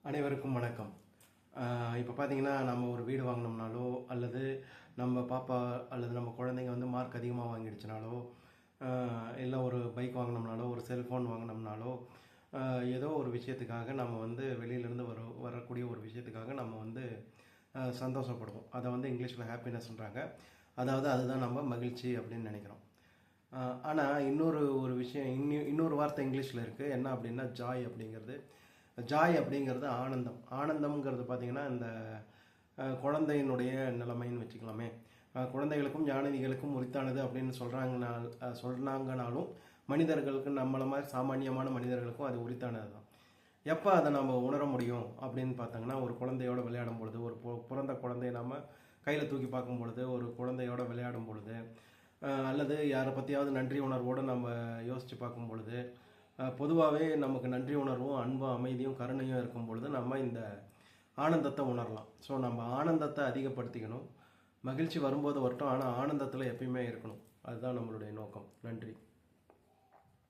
அனைவருக்கும் வணக்கம். இப்போ பார்த்தீங்கன்னா, நம்ம ஒரு வீடு வாங்கினோம்னாலோ, அல்லது நம்ம பாப்பா அல்லது நம்ம குழந்தைங்க வந்து மார்க் அதிகமாக வாங்கிடுச்சுனாலோ, இல்லை ஒரு பைக் வாங்கினோம்னாலோ, ஒரு செல்ஃபோன் வாங்கினோம்னாலோ, ஏதோ ஒரு விஷயத்துக்காக நம்ம வந்து வெளியிலேருந்து வரக்கூடிய ஒரு விஷயத்துக்காக நம்ம வந்து சந்தோஷப்படுவோம். அதை வந்து இங்கிலீஷில் ஹாப்பினஸ்ன்றாங்க. அதாவது அதுதான் நம்ம மகிழ்ச்சி அப்படின்னு நினைக்கிறோம். ஆனால் ஒரு விஷயம் இன்னொரு வார்த்தை இங்கிலீஷில் இருக்குது. என்ன அப்படின்னா ஜாய் அப்படிங்கிறது. ஜாய் அப்படிங்கிறது ஆனந்தம். ஆனந்தம்ங்கிறது பார்த்திங்கன்னா இந்த குழந்தையினுடைய நிலைமைன்னு வச்சுக்கலாமே. குழந்தைகளுக்கும் ஞானிகளுக்கும் உரித்தானது அப்படின்னு சொன்னாங்கனாலும் மனிதர்களுக்கு நம்மளை மாதிரி சாமானியமான மனிதர்களுக்கும் அது உரித்தானது தான். எப்போ அதை நம்ம உணர முடியும் அப்படின்னு பார்த்தாங்கன்னா, ஒரு குழந்தையோட விளையாடும் பொழுது, ஒரு பிறந்த குழந்தைய நம்ம கையில் தூக்கி பார்க்கும் பொழுது, ஒரு குழந்தையோட விளையாடும் பொழுது, அல்லது யாரை பற்றியாவது நன்றி உணர்வோடு நம்ம யோசித்து பார்க்கும் பொழுது, பொதுவாகவே நமக்கு நன்றி உணர்வும் அன்பும் அமைதியும் கருணையும் இருக்கும் பொழுது நம்ம இந்த ஆனந்தத்தை உணரலாம். ஸோ நம்ம ஆனந்தத்தை அதிகப்படுத்திக்கணும். மகிழ்ச்சி வரும்போது வரட்டும், ஆனால் ஆனந்தத்தில் எப்பயுமே இருக்கணும். அதுதான் நம்மளுடைய நோக்கம். நன்றி.